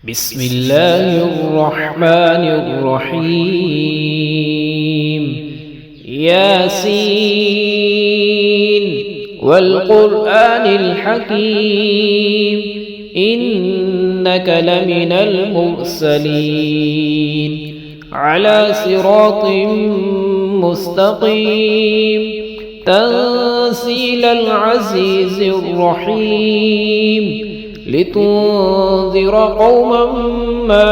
بسم الله الرحمن الرحيم. ياسين والقرآن الحكيم إنك لمن المرسلين على صراط مستقيم تنزيل العزيز الرحيم لتنذر قوما ما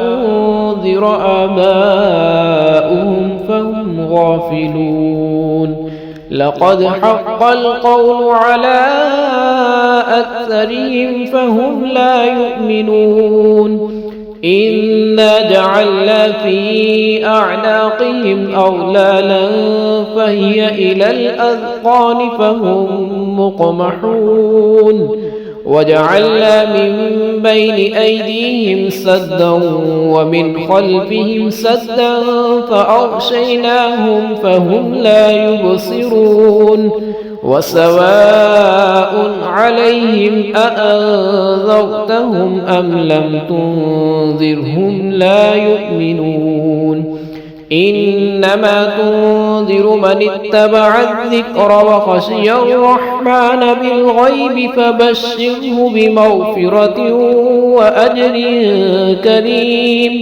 أنذر آباؤهم فهم غافلون. لقد حق القول على أكثرهم فهم لا يؤمنون. إنا جعلنا في أعناقهم أغلالا فهي إلى الأذقان فهم مقمحون. وجعلنا من بين أيديهم سدا ومن خلفهم سدا فأغشيناهم فهم لا يبصرون. وسواء عليهم أأنذرتهم أم لم تنذرهم لا يؤمنون. إنما تنذر من اتبع الذكر وخشي الرحمن بالغيب فبشره بمغفرة وأجر كريم.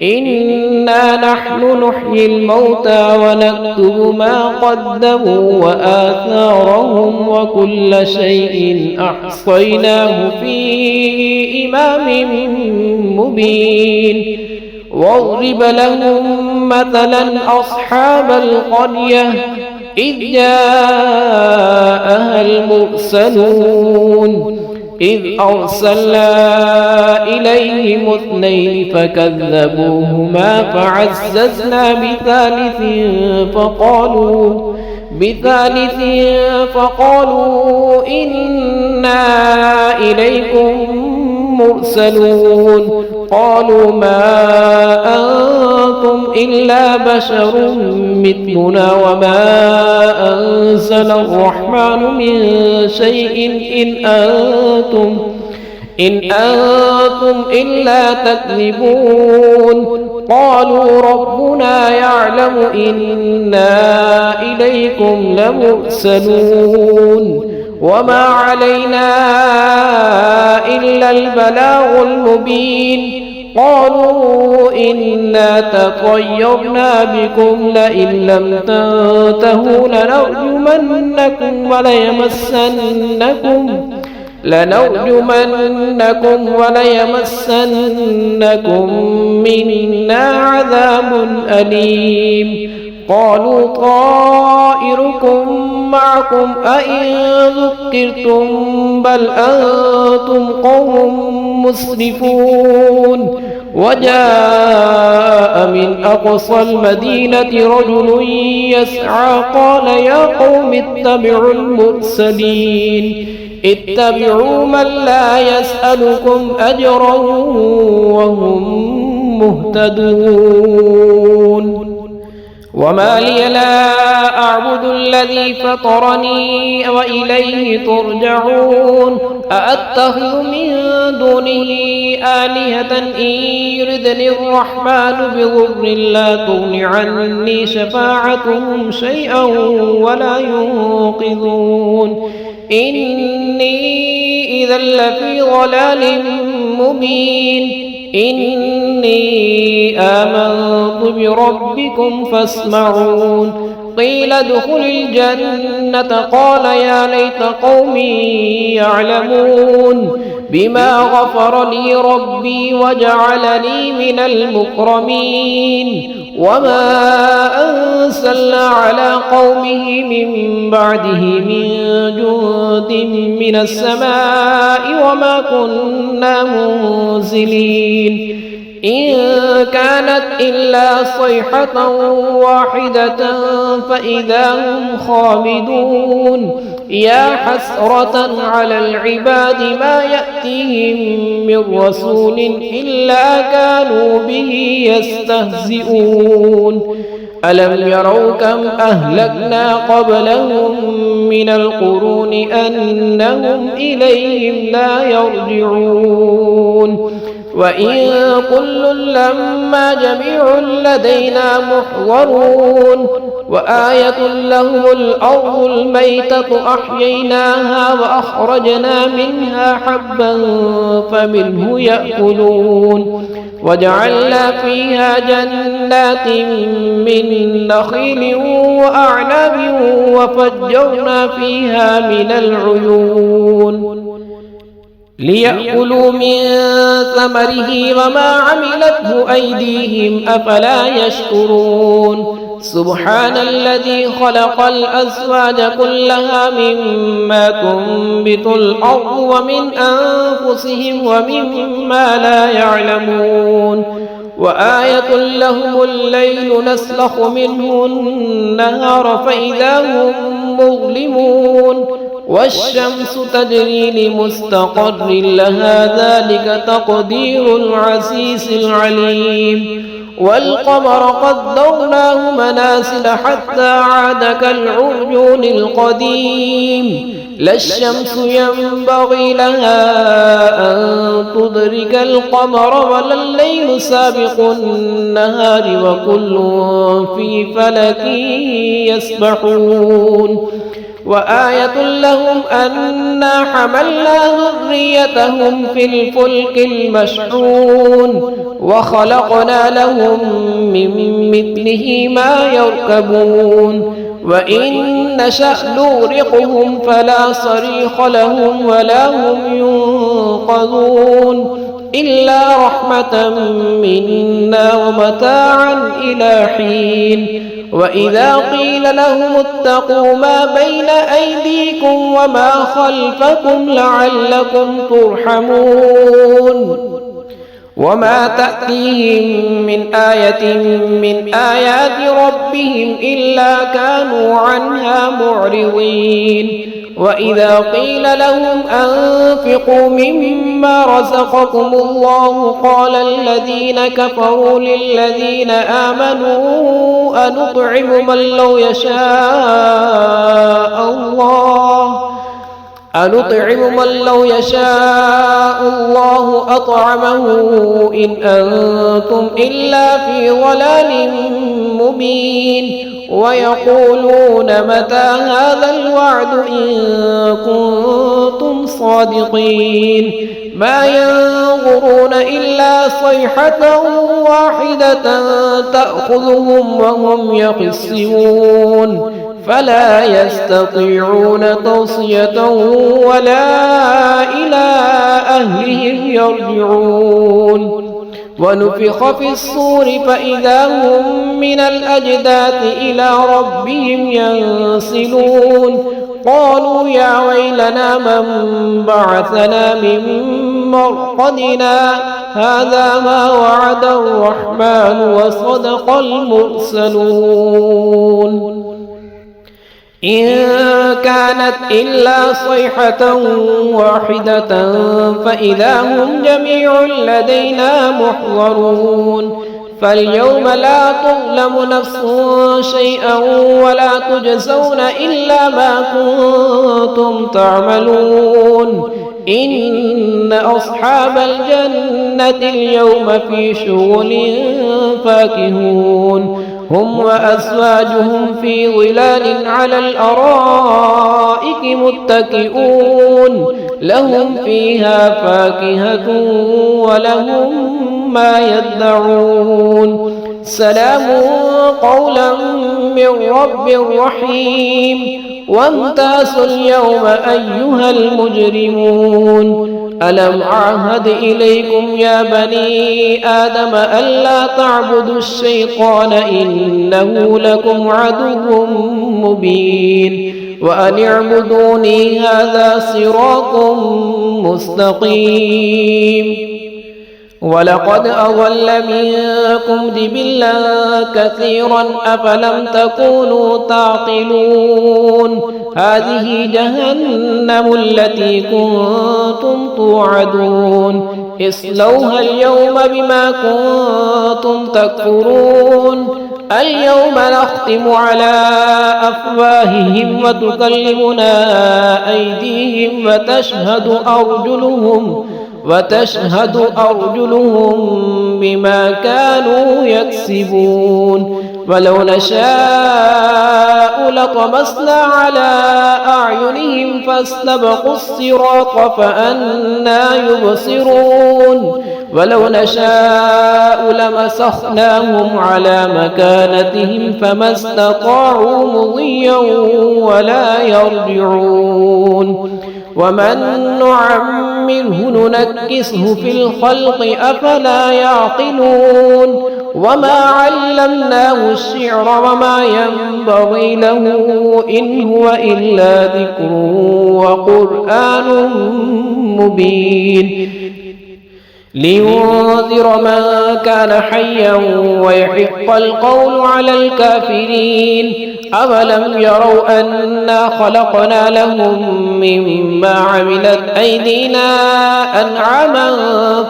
إنا نحن نحيي الموتى ونكتب ما قدموا وآثارهم وكل شيء أحصيناه في إمام مبين. واضرب لهم مثلا أصحاب القرية إذ جاءها المرسلون إذ أرسلنا إليهم اثنين فكذبوهما فعززنا بثالث فقالوا إنا إليكم مرسلون. قالوا ما أنتم إلا بشر مثلنا وما أنزل الرحمن من شيء إن أنتم إلا تكذبون. قالوا ربنا يعلم إنا إليكم لمرسلون وما علينا إلا البلاغ المبين. قالوا إنا تطيرنا بكم لئن لم تنتهوا لنرجمنكم وليمسنكم منا عذاب أليم. قالوا طائركم معكم أئن ذكرتم بل أنتم قوم مسرفون. وجاء من أقصى المدينة رجل يسعى قال يا قوم اتبعوا المرسلين اتبعوا من لا يسألكم أجرا وهم مهتدون. وما لي لا أعبد الذي فطرني وإليه ترجعون. أأتخذ من دونه آلهة إن يردني الرحمن بضر لا تغن عني شفاعتهم شيئا ولا ينقذون. إني إذا لفي ضلال مبين. إني آمنت بربكم فاسمعون. قيل ادخل الجنة قال يا ليت قومي يعلمون بما غفر لي ربي وجعلني من المكرمين. وما أنزلنا على قومه من بعده من جند من السماء وما كنا منزلين. إن كانت إلا صيحة واحدة فإذا هم خامدون. يا حسرة على العباد ما يأتيهم من رسول إلا كانوا به يستهزئون. ألم يروا كم أهلكنا قبلهم من القرون أنهم إليهم لا يرجعون وإن كل لما جميع لدينا محضرون وآية لهم الأرض الميتة أحييناها وأخرجنا منها حبا فمنه يأكلون وجعلنا فيها جنات من نخيل وأعناب وفجرنا فيها من العيون ليأكلوا من ثمره وما عملته أيديهم أفلا يشكرون سبحان الذي خلق الأزواج كلها مما تنبت الأرض ومن أنفسهم ومما لا يعلمون وآية لهم الليل نسلخ منه النهار فإذا هم مظلمون والشمس تجري لمستقر لها ذلك تقدير العزيز العليم والقمر قدرناه منازل حتى عاد كالعرجون القديم لا الشمس ينبغي لها أن تدرك القمر ولا الليل سابق النهار وكل في فلك يسبحون وآية لهم أنا حملنا ذريتهم في الفلك المشحون وخلقنا لهم من مثله ما يركبون وإن نشأ نغرقهم فلا صريخ لهم ولا هم ينقذون إلا رحمة منا ومتاعا إلى حين وإذا قيل لهم اتقوا ما بين أيديكم وما خلفكم لعلكم ترحمون وما تأتيهم من آية من آيات ربهم إلا كانوا عنها معرضين وإذا قيل لهم أنفقوا مما رزقكم الله قال الذين كفروا للذين آمنوا أنطعم من لو يشاء الله أطعمه إن أنتم إلا في ضلال مبين ويقولون متى هذا الوعد إن كنتم صادقين ما ينظرون إلا صيحة واحدة تأخذهم وهم يخصمون فلا يستطيعون توصية ولا إلى أهلهم يرجعون ونفخ في الصور فإذا هم من الأجداث إلى ربهم ينسلون قالوا يا ويلنا من بعثنا من مرقدنا هذا ما وعد الرحمن وصدق المرسلون إن كانت إلا صيحة واحدة فإذا هم جميع لدينا محضرون فاليوم لا تظلم نفس شيئا ولا تجزون إلا ما كنتم تعملون إن أصحاب الجنة اليوم في شغل فاكهون هم وأزواجهم في ظلال على الأرائك متكئون لهم فيها فاكهة ولهم ما يدعون سلام قولا من رب رحيم وامتازوا اليوم أيها المجرمون ألم أعهد إليكم يا بني آدم ألا تعبدوا الشيطان إنه لكم عدو مبين وأن اعبدوني هذا صراط مستقيم ولقد أضل منكم جبلا كثيرا أفلم تكونوا تعقلون هذه جهنم التي كنتم توعدون اصلوها اليوم بما كنتم تكفرون اليوم نختم على أفواههم وتكلمنا أيديهم وتشهد أرجلهم بما كانوا يكسبون ولو نشاء لطمسنا على أعينهم فاستبقوا الصراط فأنى يبصرون ولو نشاء لمسخناهم على مكانتهم فما استطاعوا مضيا ولا يرجعون ومن نعمره ننكسه في الخلق أفلا يعقلون وما علمناه الشعر وما ينبغي له إن هو إلا ذكر وقرآن مبين لينذر من كان حيا ويحق القول على الكافرين أولم يروا أنا خلقنا لهم مما عملت أيدينا أنعاما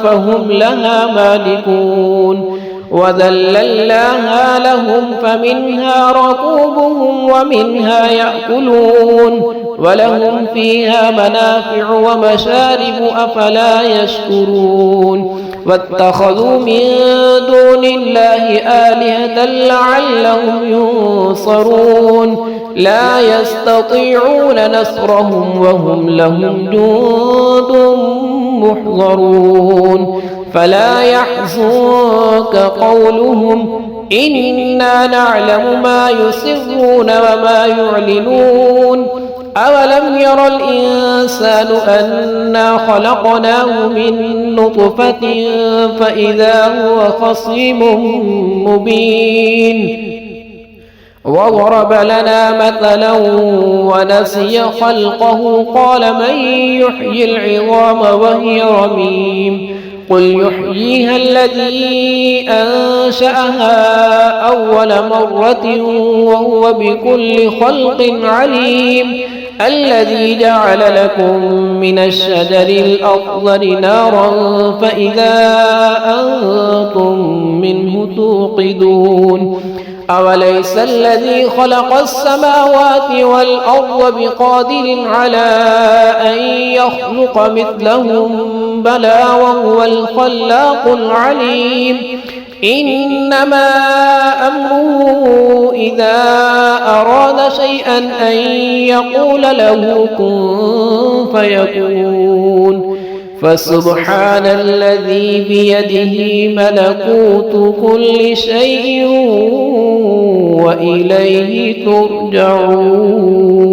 فهم لها مالكون وذللناها لهم فمنها ركوبهم ومنها يأكلون ولهم فيها منافع ومشارب أفلا يشكرون واتخذوا من دون الله آلهة لعلهم ينصرون لا يستطيعون نصرهم وهم لهم جند محضرون فلا يحزنك قولهم إنا نعلم ما يسرون وما يعلنون أولم ير الإنسان أنا خلقناه من نطفة فإذا هو خصيم مبين وضرب لنا مثلا ونسي خلقه قال من يحيي العظام وهي رميم قل يحييها الذي أنشأها أول مرة وهو بكل خلق عليم الذي جعل لكم من الشجر الأخضر نارا فإذا أنتم منه توقدون أوليس الذي خلق السماوات والأرض بقادر على أن يخلق مثلهم بلى وهو الخلاق العليم إنما أمره إذا أراد شيئا أن يقول له كن فيكون فسبحان الذي بيده ملكوت كل شيء وإليه ترجعون